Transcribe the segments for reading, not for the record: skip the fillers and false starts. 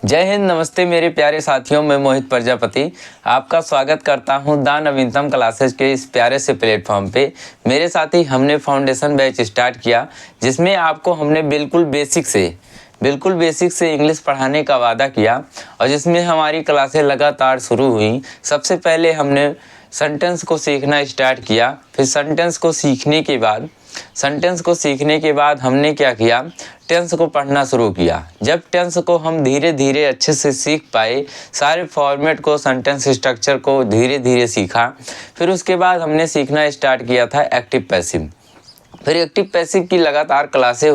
जय हिंद, नमस्ते मेरे प्यारे साथियों। मैं मोहित प्रजापति आपका स्वागत करता हूं द नवीनतम क्लासेज के इस प्यारे से प्लेटफॉर्म पे। मेरे साथ ही हमने फाउंडेशन बैच स्टार्ट किया, जिसमें आपको हमने बिल्कुल बेसिक से इंग्लिश पढ़ाने का वादा किया और जिसमें हमारी क्लासें लगातार शुरू हुई। सबसे पहले हमने सेंटेंस को सीखना स्टार्ट किया, फिर सेंटेंस को सीखने के बाद हमने क्या किया, टेंस को पढ़ना शुरू किया। जब टेंस को हम धीरे धीरे अच्छे से सीख पाए, सारे फॉर्मेट को, सेंटेंस स्ट्रक्चर को धीरे धीरे सीखा, फिर उसके बाद हमने सीखना स्टार्ट किया था एक्टिव पैसिव। फिर एक्टिव पैसिव की लगातार क्लासें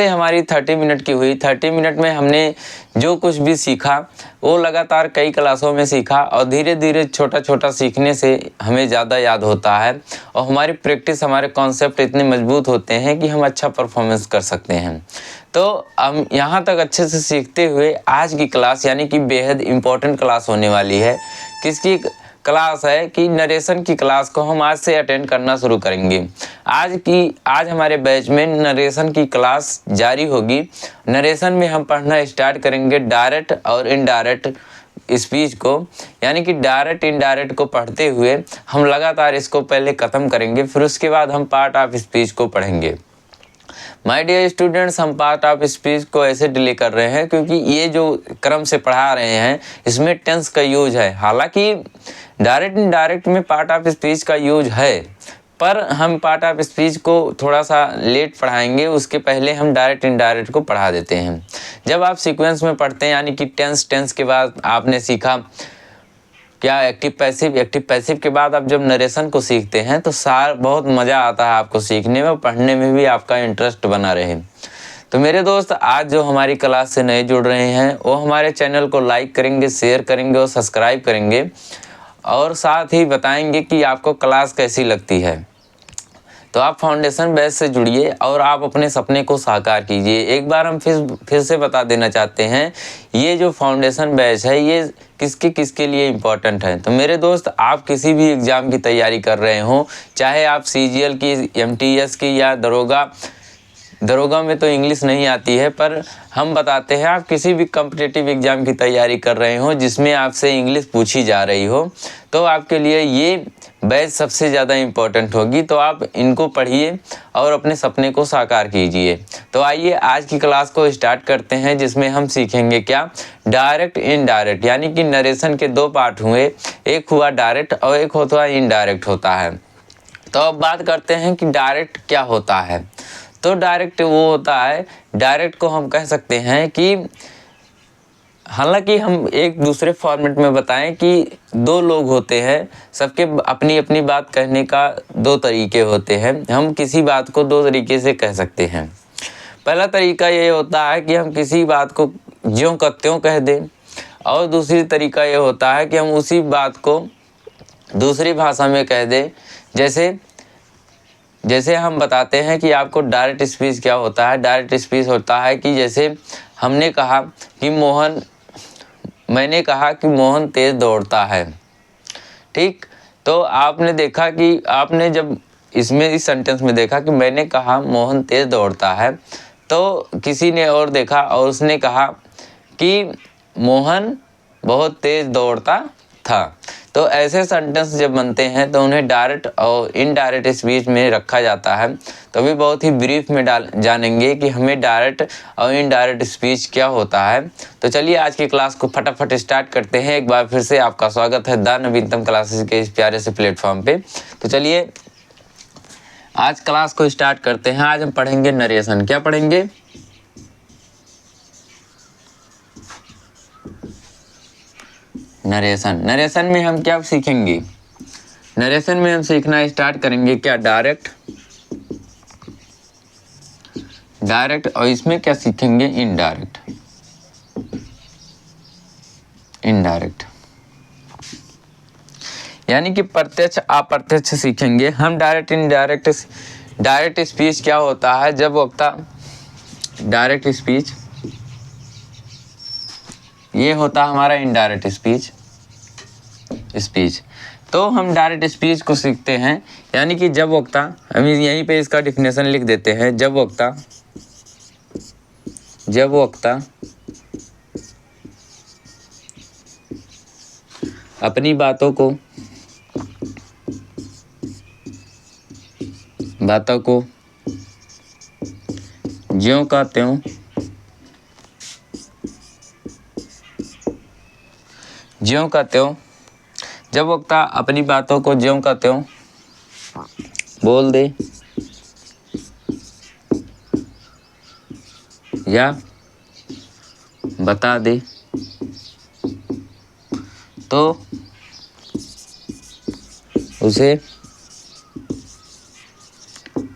हमारी 30 मिनट की हुई। 30 मिनट में हमने जो कुछ भी सीखा वो लगातार कई क्लासों में सीखा और धीरे धीरे छोटा छोटा सीखने से हमें ज़्यादा याद होता है और हमारी प्रैक्टिस, हमारे कॉन्सेप्ट इतने मजबूत होते हैं कि हम अच्छा परफॉर्मेंस कर सकते हैं। तो हम यहाँ तक अच्छे से सीखते हुए आज की क्लास यानी कि बेहद इम्पोर्टेंट क्लास होने वाली है। किसकी क्लास है कि नरेशन की क्लास को हम आज से अटेंड करना शुरू करेंगे। आज हमारे बैच में नरेशन की क्लास जारी होगी। नरेशन में हम पढ़ना स्टार्ट करेंगे डायरेक्ट और इनडायरेक्ट स्पीच को, यानी कि डायरेक्ट इनडायरेक्ट को पढ़ते हुए हम लगातार इसको पहले ख़त्म करेंगे, फिर उसके बाद हम पार्ट ऑफ स्पीच को पढ़ेंगे। माय डियर स्टूडेंट्स, हम पार्ट ऑफ स्पीच को ऐसे डिले कर रहे हैं क्योंकि ये जो क्रम से पढ़ा रहे हैं इसमें टेंस का यूज है। हालांकि डायरेक्ट इनडायरेक्ट में पार्ट ऑफ स्पीच का यूज है, पर हम पार्ट ऑफ स्पीच को थोड़ा सा लेट पढ़ाएंगे। उसके पहले हम डायरेक्ट इनडायरेक्ट को पढ़ा देते हैं। जब आप सीक्वेंस में पढ़ते हैं, यानी कि टेंस के बाद आपने सीखा क्या, एक्टिव पैसिव के बाद आप जब नरेशन को सीखते हैं तो बहुत मज़ा आता है आपको सीखने में, पढ़ने में भी आपका इंटरेस्ट बना रहे। तो मेरे दोस्त, आज जो हमारी क्लास से नए जुड़ रहे हैं वो हमारे चैनल को लाइक करेंगे, शेयर करेंगे और सब्सक्राइब करेंगे और साथ ही बताएंगे कि आपको क्लास कैसी लगती है। तो आप फाउंडेशन बैच से जुड़िए और आप अपने सपने को साकार कीजिए। एक बार हम फिर से बता देना चाहते हैं, ये जो फाउंडेशन बैच है ये किसके लिए इम्पोर्टेंट है। तो मेरे दोस्त, आप किसी भी एग्ज़ाम की तैयारी कर रहे हो, चाहे आप CGL की, MTS की या दरोगा में तो इंग्लिश नहीं आती है, पर हम बताते हैं आप किसी भी कॉम्पिटिटिव एग्ज़ाम की तैयारी कर रहे हो जिसमें आपसे इंग्लिश पूछी जा रही हो, तो आपके लिए ये बैच सबसे ज़्यादा इम्पोर्टेंट होगी। तो आप इनको पढ़िए और अपने सपने को साकार कीजिए। तो आइए आज की क्लास को स्टार्ट करते हैं, जिसमें हम सीखेंगे क्या, डायरेक्ट इनडायरेक्ट, यानी कि नरेशन के दो पार्ट हुए, एक हुआ डायरेक्ट और एक होता इनडायरेक्ट होता है। तो अब बात करते हैं कि डायरेक्ट क्या होता है। तो डायरेक्ट वो होता है, डायरेक्ट को हम कह सकते हैं कि, हालांकि हम एक दूसरे फॉर्मेट में बताएं कि दो लोग होते हैं, सबके अपनी अपनी बात कहने का दो तरीके होते हैं। हम किसी बात को दो तरीके से कह सकते हैं। पहला तरीका ये होता है कि हम किसी बात को ज्यों का त्यों कह दें, और दूसरी तरीका ये होता है कि हम उसी बात को दूसरी भाषा में कह दें। जैसे हम बताते हैं कि आपको डायरेक्ट स्पीच क्या होता है। डायरेक्ट स्पीच होता है कि जैसे मैंने कहा कि मोहन तेज दौड़ता है, ठीक। तो आपने देखा कि आपने जब इस सेंटेंस में देखा कि मैंने कहा मोहन तेज दौड़ता है, तो किसी ने और देखा और उसने कहा कि मोहन बहुत तेज दौड़ता था। तो ऐसे सेंटेंस जब बनते हैं तो उन्हें डायरेक्ट और इनडायरेक्ट स्पीच में रखा जाता है। तो अभी बहुत ही ब्रीफ में जानेंगे कि हमें डायरेक्ट और इनडायरेक्ट स्पीच क्या होता है। तो चलिए आज की क्लास को फटाफट स्टार्ट करते हैं। एक बार फिर से आपका स्वागत है द नवीनतम क्लासेस के इस प्यारे से प्लेटफॉर्म पे। तो चलिए आज क्लास को स्टार्ट करते हैं। आज हम पढ़ेंगे नरेशन। क्या पढ़ेंगे? नरेशन में हम क्या सीखेंगे? नरेशन में हम सीखना स्टार्ट करेंगे क्या, डायरेक्ट और इसमें क्या सीखेंगे, इनडायरेक्ट, यानी कि प्रत्यक्ष अप्रत्यक्ष सीखेंगे हम। डायरेक्ट स्पीच क्या होता है, जब वक्ता डायरेक्ट स्पीच, ये होता है हमारा इनडायरेक्ट स्पीच। तो हम डायरेक्ट स्पीच को सीखते हैं, यानी कि जब वक्ता, हम यहीं पे इसका डिफिनेशन लिख देते हैं। जब वक्ता अपनी बातों को ज्यों का त्यों जब वक्ता अपनी बातों को ज्यों का त्यों बोल दे या बता दे तो उसे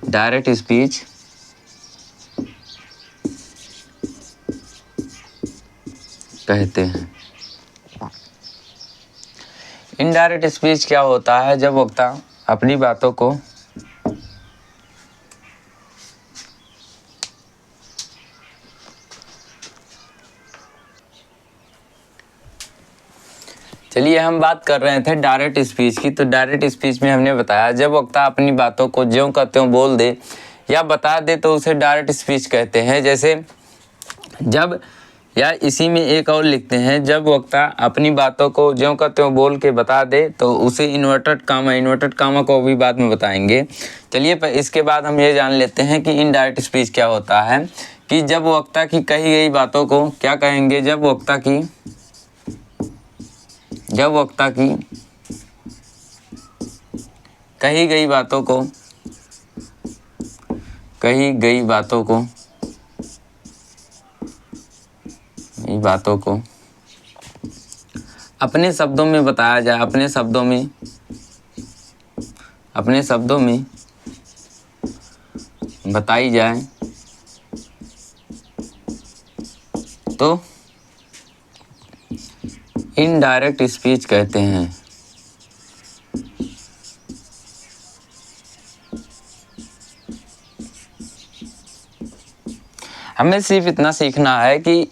डायरेक्ट स्पीच कहते हैं। इनडायरेक्ट स्पीच क्या होता है? जब वक्ता अपनी बातों को चलिए हम बात कर रहे थे डायरेक्ट स्पीच की। तो डायरेक्ट स्पीच में हमने बताया जब वक्ता अपनी बातों को ज्यों का त्यों बोल दे या बता दे तो उसे डायरेक्ट स्पीच कहते हैं। जैसे जब, या इसी में एक और लिखते हैं, जब वक्ता अपनी बातों को ज्यों का त्यों बोल के बता दे तो उसे इन्वर्टेड कामा को भी बाद में बताएंगे। चलिए इसके बाद हम ये जान लेते हैं कि इनडायरेक्ट स्पीच क्या होता है। कि जब वक्ता की कही गई बातों को क्या कहेंगे? जब वक्ता की कही गई बातों को अपने शब्दों में बताया जाए, अपने शब्दों में बताई जाए तो इनडायरेक्ट स्पीच कहते हैं। हमें सिर्फ इतना सीखना है कि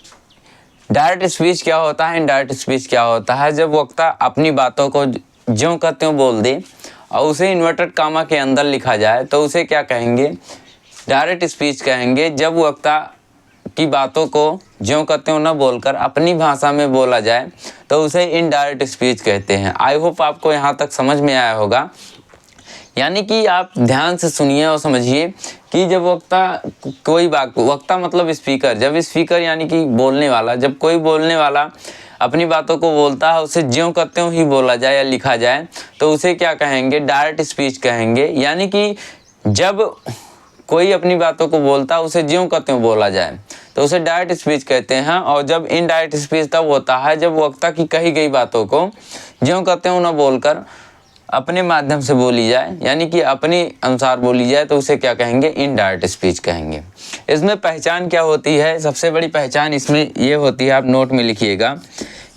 डायरेक्ट स्पीच क्या होता है, इनडायरेक्ट स्पीच क्या होता है। जब वक्ता अपनी बातों को ज्यों का त्यों बोल दे और उसे इन्वर्टेड कामा के अंदर लिखा जाए तो उसे क्या कहेंगे? डायरेक्ट स्पीच कहेंगे। जब वक्ता की बातों को ज्यों का त्यों न बोलकर अपनी भाषा में बोला जाए तो उसे इनडायरेक्ट स्पीच कहते हैं। आई होप आपको यहाँ तक समझ में आया होगा। यानी कि आप ध्यान से सुनिए और समझिए कि जब वक्ता मतलब स्पीकर, जब स्पीकर यानी कि बोलने वाला, जब कोई बोलने वाला अपनी बातों को बोलता है उसे ज्यों का त्यों ही बोला जाए या लिखा जाए तो उसे क्या कहेंगे? डायरेक्ट स्पीच कहेंगे। यानी कि जब कोई अपनी बातों को बोलता है उसे ज्यों का त्यों बोला जाए तो उसे डायरेक्ट स्पीच कहते हैं। और जब इनडायरेक्ट स्पीच तब होता है जब वक्ता की कही गई बातों को ज्यों का त्यों न बोलकर अपने माध्यम से बोली जाए, यानी कि अपने अनुसार बोली जाए तो उसे क्या कहेंगे? इनडायरेक्ट स्पीच कहेंगे। इसमें पहचान क्या होती है? सबसे बड़ी पहचान इसमें ये होती है, आप नोट में लिखिएगा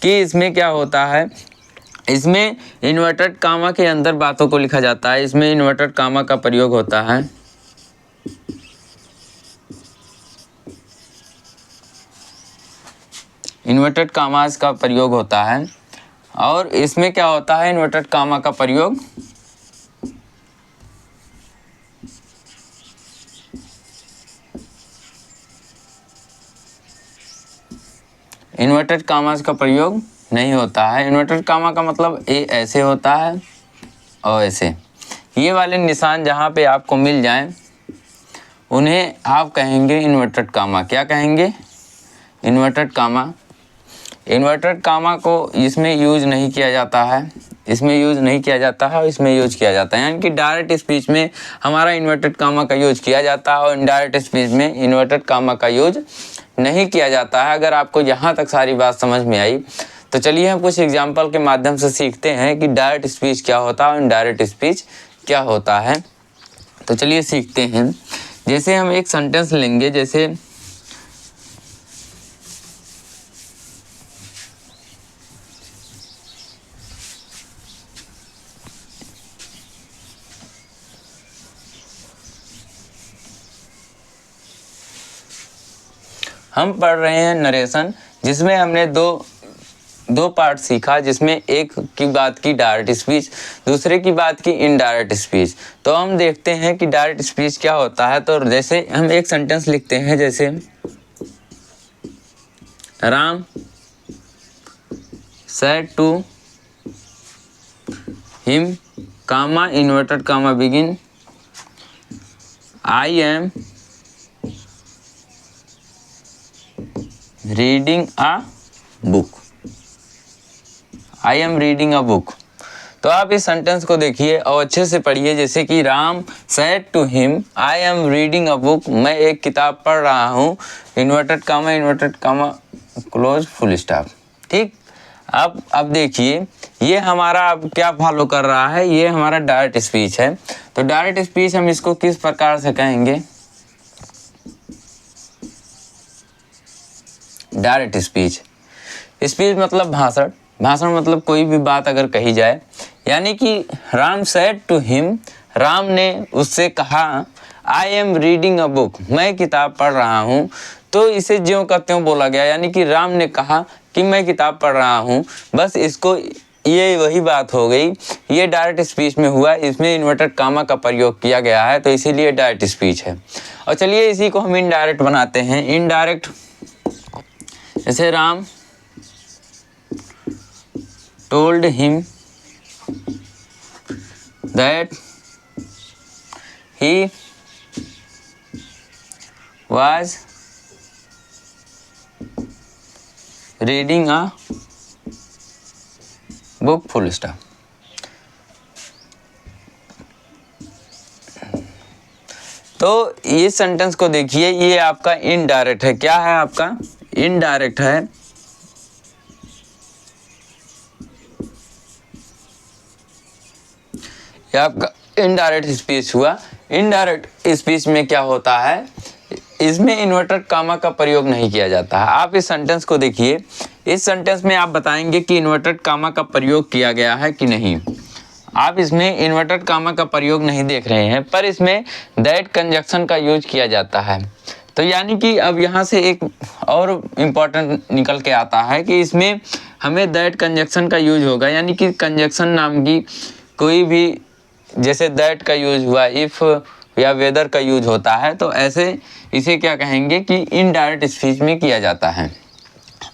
कि इसमें क्या होता है। इसमें इन्वर्टेड कामा के अंदर बातों को लिखा जाता है। इसमें इन्वर्टेड कामा का प्रयोग होता है। इन्वर्टेड कामास का प्रयोग होता है। और इसमें क्या होता है? इन्वर्टेड कामा का प्रयोग इन्वर्टेड कामास का प्रयोग नहीं होता है। इन्वर्टेड कामा का मतलब ए ऐसे होता है और ऐसे। ये वाले निशान जहाँ पे आपको मिल जाएं उन्हें आप कहेंगे इन्वर्टेड कामा। क्या कहेंगे? Inverted comma. इन्वर्टेड कामा को इसमें यूज नहीं किया जाता है, इसमें यूज नहीं किया जाता है और इसमें यूज किया जाता है। यानी कि डायरेक्ट स्पीच में हमारा इन्वर्टेड कामा का यूज किया जाता है और इनडायरेक्ट स्पीच में इन्वर्टेड कामा का यूज नहीं किया जाता है। अगर आपको यहाँ तक सारी बात समझ में आई तो चलिए हम कुछ एग्जाम्पल के माध्यम से सीखते हैं कि डायरेक्ट स्पीच क्या होता है और इनडायरेक्ट स्पीच क्या होता है। तो चलिए सीखते हैं। जैसे हम एक सेंटेंस लेंगे, जैसे हम पढ़ रहे हैं नरेशन, जिसमें हमने दो पार्ट सीखा, जिसमें एक की बात की डायरेक्ट स्पीच, दूसरे की बात की इनडायरेक्ट स्पीच। तो हम देखते हैं कि डायरेक्ट स्पीच क्या होता है। तो जैसे हम एक सेंटेंस लिखते हैं, जैसे Ram said to him comma inverted comma begin I am reading a book, I am reading a book. तो आप इस सेंटेंस को देखिए और अच्छे से पढ़िए, जैसे कि Ram said to him I am reading a book, मैं एक किताब पढ़ रहा हूँ, inverted comma close full stop. ठीक, अब देखिए ये हमारा अब क्या फॉलो कर रहा है, ये हमारा डायरेक्ट स्पीच है। तो डायरेक्ट स्पीच हम इसको किस प्रकार से कहेंगे, डायरेक्ट स्पीच, स्पीच मतलब भाषण, भाषण मतलब कोई भी बात अगर कही जाए, यानी कि Ram said to him, Ram ने उससे कहा I am reading a book, मैं किताब पढ़ रहा हूँ। तो इसे ज्यों का त्यों बोला गया, यानी कि राम ने कहा कि मैं किताब पढ़ रहा हूँ, बस इसको ये वही बात हो गई। ये डायरेक्ट स्पीच में हुआ, इसमें इन्वर्टेड कामा का प्रयोग किया गया है, तो इसीलिए डायरेक्ट स्पीच है। और चलिए इसी को हम इनडायरेक्ट बनाते हैं। इनडायरेक्ट, जैसे Ram told him that he was reading a book full stop। तो ये सेंटेंस को देखिए, ये आपका इनडायरेक्ट है। क्या है आपका इनडायरेक्ट है, ये आपका इनडायरेक्ट स्पीच हुआ। इनडायरेक्ट स्पीच में क्या होता है, इसमें इन्वर्टेड कामा का प्रयोग नहीं किया जाता है। आप इस सेंटेंस को देखिए, इस सेंटेंस में आप बताएंगे कि इन्वर्टेड कामा का प्रयोग किया गया है कि नहीं। आप इसमें इन्वर्टेड कामा का प्रयोग नहीं देख रहे हैं, पर इसमें दैट कंजक्शन का यूज किया जाता है। तो यानी कि अब यहाँ से एक और इम्पॉर्टेंट निकल के आता है कि इसमें हमें दैट कंजक्शन का यूज होगा, यानी कि कंजक्शन नाम की कोई भी, जैसे दैट का यूज हुआ, इफ़ या वेदर का यूज होता है, तो ऐसे इसे क्या कहेंगे कि इनडायरेक्ट स्पीच में किया जाता है।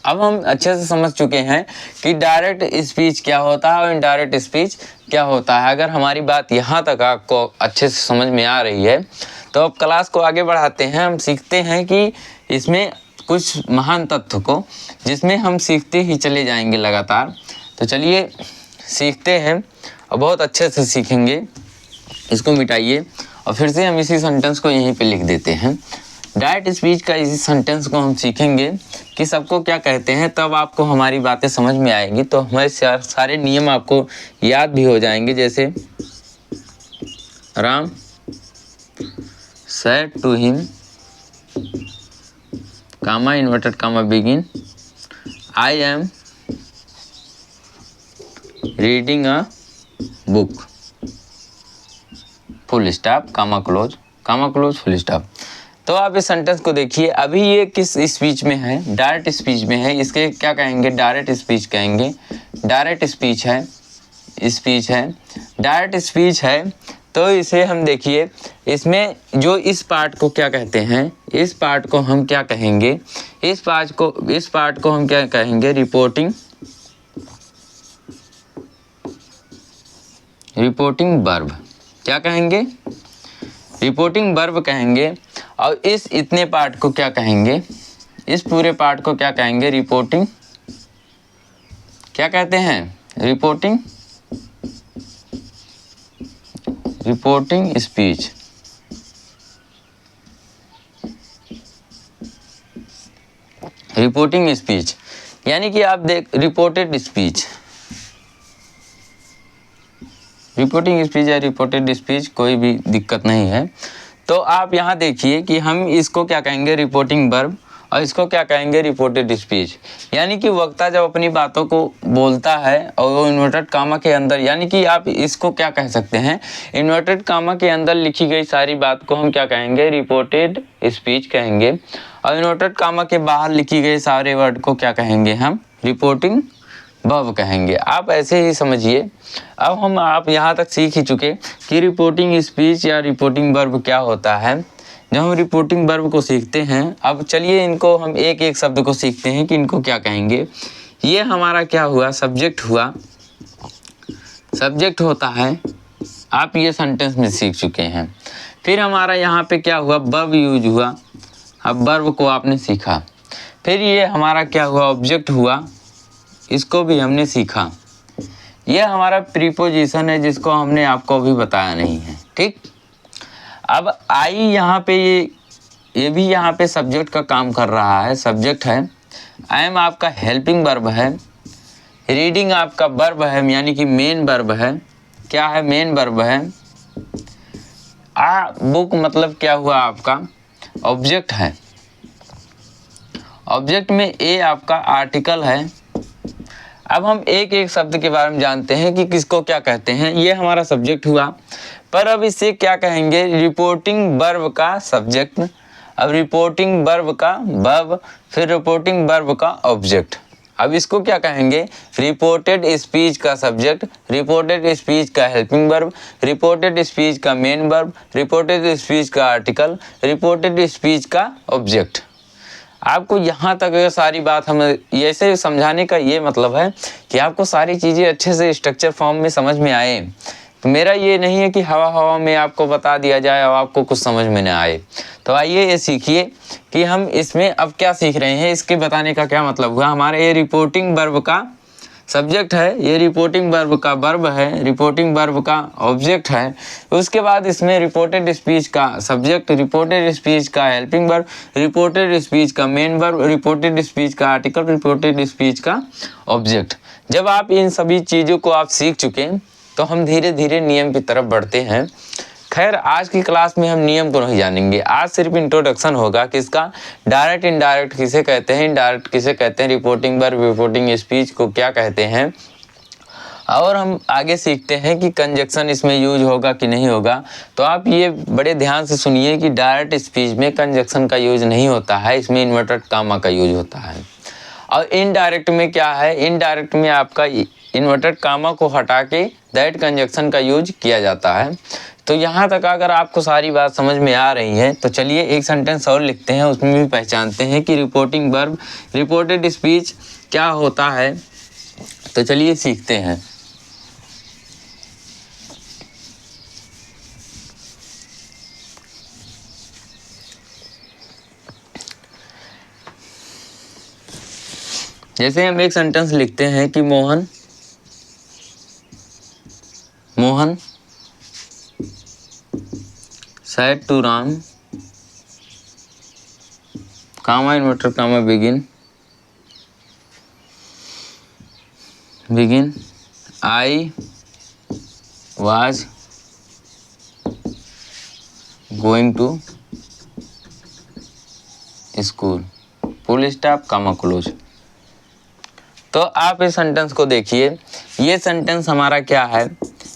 अब हम अच्छे से समझ चुके हैं कि डायरेक्ट स्पीच क्या होता है और इनडायरेक्ट स्पीच क्या होता है। अगर हमारी बात यहाँ तक आपको अच्छे से समझ में आ रही है, तो अब क्लास को आगे बढ़ाते हैं। हम सीखते हैं कि इसमें कुछ महान तत्व को, जिसमें हम सीखते ही चले जाएंगे लगातार। तो चलिए सीखते हैं और बहुत अच्छे से सीखेंगे। इसको मिटाइए और फिर से हम इसी सेंटेंस को यहीं पे लिख देते हैं। डायरेक्ट स्पीच का इसी सेंटेंस को हम सीखेंगे कि सबको क्या कहते हैं, तब आपको हमारी बातें समझ में आएंगी। तो हमारे सारे नियम आपको याद भी हो जाएंगे। जैसे Ram said to him comma inverted comma begin I am reading a book full stop comma close full stop. तो आप इस सेंटेंस को देखिए, अभी ये किस स्पीच में है, डायरेक्ट स्पीच में है। इसके क्या कहेंगे, डायरेक्ट स्पीच कहेंगे। डायरेक्ट स्पीच है, डायरेक्ट स्पीच है। तो इसे हम देखिए, इसमें जो इस पार्ट को क्या कहते हैं, इस पार्ट को हम क्या कहेंगे, इस पार्ट को हम क्या कहेंगे, रिपोर्टिंग वर्ब। क्या कहेंगे, रिपोर्टिंग वर्ब कहेंगे। और इस इतने पार्ट को क्या कहेंगे, इस पूरे पार्ट को क्या कहेंगे, रिपोर्टिंग, क्या कहते हैं, रिपोर्टिंग स्पीच। रिपोर्टिंग स्पीच यानी कि आप देख, रिपोर्टेड स्पीच या रिपोर्टेड स्पीच, कोई भी दिक्कत नहीं है। तो आप यहाँ देखिए कि हम इसको क्या कहेंगे, रिपोर्टिंग वर्ब, और इसको क्या कहेंगे, रिपोर्टेड स्पीच। यानी कि वक्ता जब अपनी बातों को बोलता है और वो इन्वर्टेड कामा के अंदर, यानी कि आप इसको क्या कह सकते हैं, इन्वर्टेड कामा के अंदर लिखी गई सारी बात को हम क्या कहेंगे, रिपोर्टेड स्पीच कहेंगे। और इन्वर्टेड कामा के बाहर लिखी गई सारे वर्ड को क्या कहेंगे, हम रिपोर्टिंग वर्ब कहेंगे। आप ऐसे ही समझिए। अब आप यहाँ तक सीख ही चुके कि रिपोर्टिंग स्पीच या रिपोर्टिंग वर्ब क्या होता है। जब हम रिपोर्टिंग वर्ब को सीखते हैं, अब चलिए इनको हम एक एक शब्द को सीखते हैं कि इनको क्या कहेंगे। ये हमारा क्या हुआ, सब्जेक्ट हुआ। सब्जेक्ट होता है, आप ये सेंटेंस में सीख चुके हैं। फिर हमारा यहाँ पे क्या हुआ, वर्ब यूज हुआ। अब वर्ब को आपने सीखा। फिर ये हमारा क्या हुआ, ऑब्जेक्ट हुआ, इसको भी हमने सीखा। ये हमारा प्रीपोजिशन है जिसको हमने आपको अभी बताया नहीं है, ठीक। अब आई यहाँ पे ये भी यहाँ पे सब्जेक्ट का काम कर रहा है, सब्जेक्ट है। आई एम आपका हेल्पिंग वर्ब है। रीडिंग आपका वर्ब है, यानी कि मेन वर्ब है। क्या है, मेन वर्ब है। बुक मतलब क्या हुआ आपका, ऑब्जेक्ट है। ऑब्जेक्ट में ए आपका आर्टिकल है। अब हम एक एक शब्द के बारे में जानते हैं कि किसको क्या कहते हैं। ये हमारा सब्जेक्ट हुआ, पर अब इसे क्या कहेंगे, रिपोर्टिंग वर्ब का सब्जेक्ट, अब रिपोर्टिंग वर्ब का वर्ब, फिर रिपोर्टिंग वर्ब का ऑब्जेक्ट। अब इसको क्या कहेंगे, रिपोर्टेड स्पीच का सब्जेक्ट, रिपोर्टेड स्पीच का हेल्पिंग वर्ब, रिपोर्टेड स्पीच का मेन वर्ब, रिपोर्टेड स्पीच का आर्टिकल, रिपोर्टेड स्पीच का ऑब्जेक्ट। आपको यहाँ तक सारी बात हम ऐसे समझाने का ये मतलब है कि आपको सारी चीज़ें अच्छे से स्ट्रक्चर फॉर्म में समझ में आए। तो मेरा ये नहीं है कि हवा हवा में आपको बता दिया जाए और आपको कुछ समझ में ना आए। तो आइए ये सीखिए कि हम इसमें अब क्या सीख रहे हैं, इसके बताने का क्या मतलब हुआ। हमारे ये रिपोर्टिंग वर्ब का सब्जेक्ट है, ये रिपोर्टिंग वर्ब का वर्ब है, रिपोर्टिंग वर्ब का ऑब्जेक्ट है। उसके बाद इसमें रिपोर्टेड स्पीच का सब्जेक्ट, रिपोर्टेड स्पीच का हेल्पिंग वर्ब, रिपोर्टेड स्पीच का मेन वर्ब, रिपोर्टेड स्पीच का आर्टिकल, रिपोर्टेड स्पीच का ऑब्जेक्ट। जब आप इन सभी चीज़ों को आप सीख चुके तो हम धीरे धीरे नियम की तरफ बढ़ते हैं। खैर आज की क्लास में हम नियम को नहीं जानेंगे, आज सिर्फ इंट्रोडक्शन होगा किसका, डायरेक्ट इनडायरेक्ट किसे कहते हैं, इनडायरेक्ट किसे कहते हैं, रिपोर्टिंग वर्ब, रिपोर्टिंग स्पीच को क्या कहते हैं। और हम आगे सीखते हैं कि कंजक्शन इसमें यूज होगा कि नहीं होगा। तो आप ये बड़े ध्यान से सुनिए कि डायरेक्ट स्पीच में कंजक्शन का यूज नहीं होता है, इसमें इन्वर्टेड कामा का यूज होता है। और इनडायरेक्ट में क्या है, इनडायरेक्ट में आपका इन्वर्टेड कामा को हटा के दैट कंजक्शन का यूज किया जाता है। तो यहाँ तक अगर आपको सारी बात समझ में आ रही है तो चलिए एक सेंटेंस और लिखते हैं, उसमें भी पहचानते हैं कि रिपोर्टिंग वर्ब, रिपोर्टेड स्पीच क्या होता है। तो चलिए सीखते हैं। जैसे हम एक सेंटेंस लिखते हैं कि Mohan said to Ram, comma inverted comma begin, I was going to school, full stop comma close। तो आप इस सेंटेंस को देखिए, ये सेंटेंस हमारा क्या है,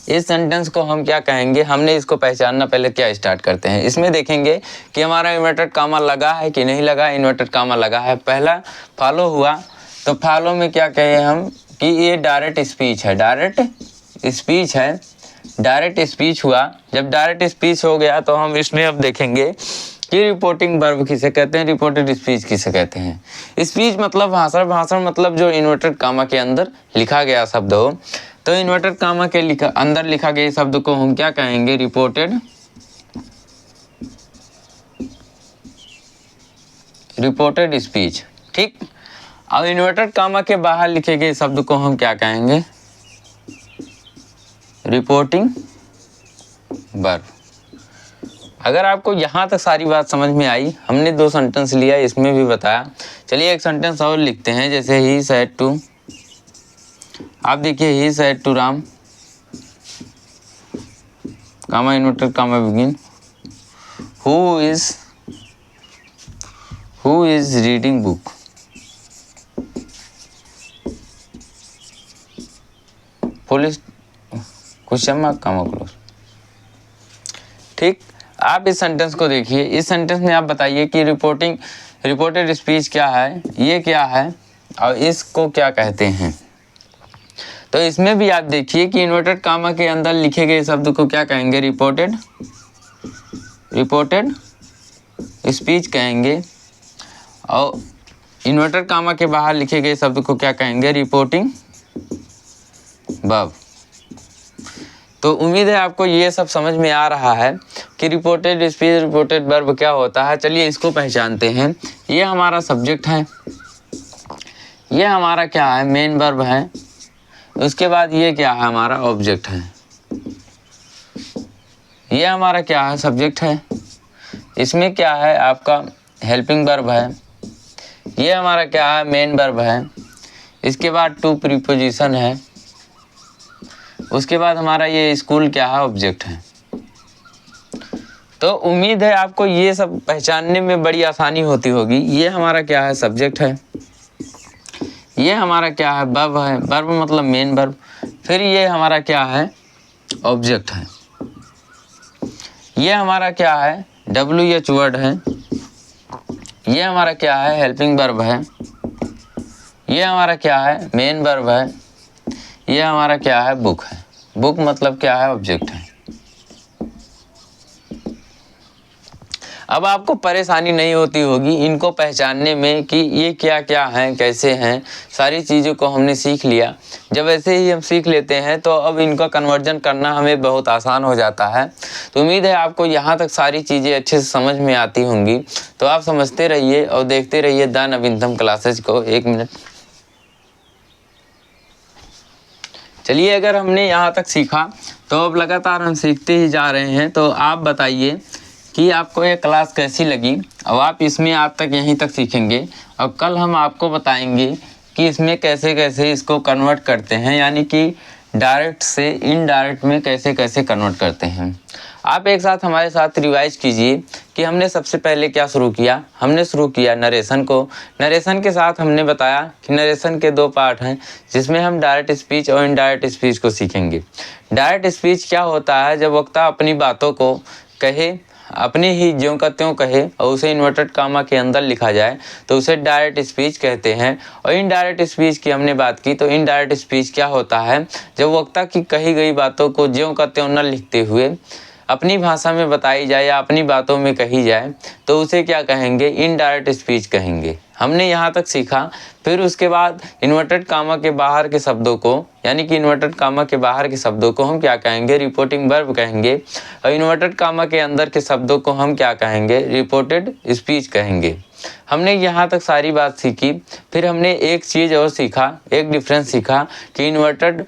इस सेंटेंस को हम क्या कहेंगे, हमने इसको पहचानना पहले क्या स्टार्ट करते हैं। इसमें देखेंगे कि हमारा इन्वर्टेड कामा लगा है कि नहीं लगा, इन्वर्टेड कामा लगा है, पहला फॉलो हुआ। तो फॉलो में क्या कहे हम कि ये डायरेक्ट स्पीच है, डायरेक्ट स्पीच है, डायरेक्ट स्पीच हुआ। जब डायरेक्ट स्पीच हो गया तो हम इसमें अब देखेंगे कि रिपोर्टिंग वर्ब किसे कहते हैं, रिपोर्टेड स्पीच किसे कहते हैं। स्पीच मतलब भाषण, भाषण मतलब जो इन्वर्टेड कामा के अंदर लिखा गया शब्द हो। तो इन्वर्टेड कामा के अंदर लिखा गया शब्द को हम क्या कहेंगे, रिपोर्टेड स्पीच, ठीक। अब इन्वर्टेड कामा के बाहर लिखे गए शब्द को हम क्या कहेंगे, रिपोर्टिंग वर्ब। अगर आपको यहाँ तक सारी बात समझ में आई, हमने 2 सेंटेंस लिया, इसमें भी बताया। चलिए एक सेंटेंस और लिखते हैं, जैसे ही सेड टू, आप देखिए ही said to Ram, comma inverted comma begin, who is reading book, full question mark comma close, ठीक। आप इस सेंटेंस को देखिए, इस सेंटेंस में आप बताइए कि रिपोर्टेड स्पीच क्या है, ये क्या है और इसको क्या कहते हैं। तो इसमें भी आप देखिए कि इन्वर्टेड कामा के अंदर लिखे गए शब्द को क्या कहेंगे, रिपोर्टेड स्पीच कहेंगे। और इन्वर्टेड कामा के बाहर लिखे गए शब्द को क्या कहेंगे, रिपोर्टिंग वर्ब। तो उम्मीद है आपको ये सब समझ में आ रहा है कि रिपोर्टेड स्पीच रिपोर्टेड वर्ब क्या होता है। चलिए इसको पहचानते हैं। ये हमारा सब्जेक्ट है, ये हमारा क्या है, मेन वर्ब है। उसके बाद ये क्या है, हमारा ऑब्जेक्ट है। ये हमारा क्या है, सब्जेक्ट है। इसमें क्या है, आपका हेल्पिंग वर्ब है। ये हमारा क्या है, मेन वर्ब है। इसके बाद टू प्रीपोजिशन है। उसके बाद हमारा ये स्कूल क्या है, ऑब्जेक्ट है। तो उम्मीद है आपको ये सब पहचानने में बड़ी आसानी होती होगी। ये हमारा क्या है, सब्जेक्ट है। ये हमारा क्या है, वर्ब है। वर्ब मतलब मेन वर्ब। फिर ये हमारा क्या है, ऑब्जेक्ट है। ये हमारा क्या है, WH वर्ड है। ये हमारा क्या है, हेल्पिंग वर्ब है। ये हमारा क्या है, मेन वर्ब है। ये हमारा क्या है, बुक है। बुक मतलब क्या है, ऑब्जेक्ट है। अब आपको परेशानी नहीं होती होगी इनको पहचानने में कि ये क्या क्या हैं, कैसे हैं। सारी चीज़ों को हमने सीख लिया। जब ऐसे ही हम सीख लेते हैं तो अब इनका कन्वर्जन करना हमें बहुत आसान हो जाता है। तो उम्मीद है आपको यहाँ तक सारी चीज़ें अच्छे से समझ में आती होंगी। तो आप समझते रहिए और देखते रहिए द नवीनतम क्लासेज को। 1 मिनट। चलिए, अगर हमने यहाँ तक सीखा तो अब लगातार हम सीखते ही जा रहे हैं। तो आप बताइए कि आपको ये क्लास कैसी लगी। अब आप इसमें आज तक यहीं तक सीखेंगे और कल हम आपको बताएंगे कि इसमें कैसे कैसे इसको कन्वर्ट करते हैं, यानी कि डायरेक्ट से इनडायरेक्ट में कैसे कैसे कन्वर्ट करते हैं। आप एक साथ हमारे साथ रिवाइज कीजिए कि हमने सबसे पहले क्या शुरू किया। हमने शुरू किया नरेशन को। नरेशन के साथ हमने बताया कि नरेशन के 2 पार्ट हैं, जिसमें हम डायरेक्ट स्पीच और इनडायरेक्ट स्पीच को सीखेंगे। डायरेक्ट स्पीच क्या होता है, जब वक्ता अपनी बातों को कहे, अपने ही ज्यों का त्यों कहे और उसे इन्वर्टेड कामा के अंदर लिखा जाए तो उसे डायरेक्ट स्पीच कहते हैं। और इनडायरेक्ट स्पीच की हमने बात की तो इनडायरेक्ट स्पीच क्या होता है, जब वक्ता की कही गई बातों को ज्यों का त्यों न लिखते हुए अपनी भाषा में बताई जाए या अपनी बातों में कही जाए तो उसे क्या कहेंगे, इनडायरेक्ट स्पीच कहेंगे। हमने यहाँ तक सीखा। फिर उसके बाद इन्वर्टेड कामा के बाहर के शब्दों को, यानी कि इन्वर्टेड कामा के बाहर के शब्दों को हम क्या कहेंगे, रिपोर्टिंग वर्ब कहेंगे। और इन्वर्टेड कामा के अंदर के शब्दों को हम क्या कहेंगे, रिपोर्टेड स्पीच कहेंगे। हमने यहाँ तक सारी बात सीखी। फिर हमने एक चीज़ और सीखा, एक डिफरेंस सीखा कि इन्वर्टेड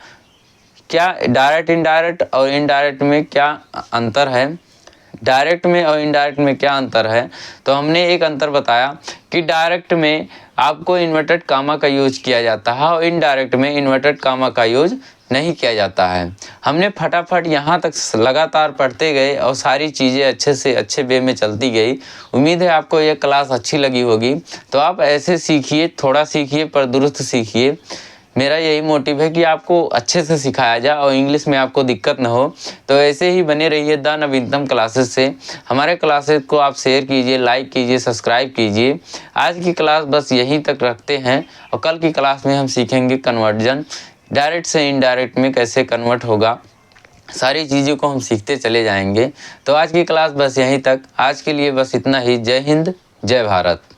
क्या, डायरेक्ट इनडायरेक्ट और इनडायरेक्ट में क्या अंतर है, डायरेक्ट में और इनडायरेक्ट में क्या अंतर है। तो हमने एक अंतर बताया कि डायरेक्ट में आपको इन्वर्टेड कामा का यूज किया जाता है और इनडायरेक्ट में इन्वर्टेड कामा का यूज नहीं किया जाता है। हमने फटाफट यहाँ तक लगातार पढ़ते गए और सारी चीज़ें अच्छे से अच्छे वे में चलती गई। उम्मीद है आपको यह क्लास अच्छी लगी होगी। तो आप ऐसे सीखिए, थोड़ा सीखिए पर दुरुस्त सीखिए। मेरा यही मोटिव है कि आपको अच्छे से सिखाया जाए और इंग्लिश में आपको दिक्कत ना हो। तो ऐसे ही बने रहिए द नवीनतम क्लासेस से। हमारे क्लासेस को आप शेयर कीजिए, लाइक कीजिए, सब्सक्राइब कीजिए। आज की क्लास बस यहीं तक रखते हैं और कल की क्लास में हम सीखेंगे कन्वर्जन, डायरेक्ट से इनडायरेक्ट में कैसे कन्वर्ट होगा। सारी चीज़ों को हम सीखते चले जाएंगे। तो आज की क्लास बस यहीं तक। आज के लिए बस इतना ही। जय हिंद, जय भारत।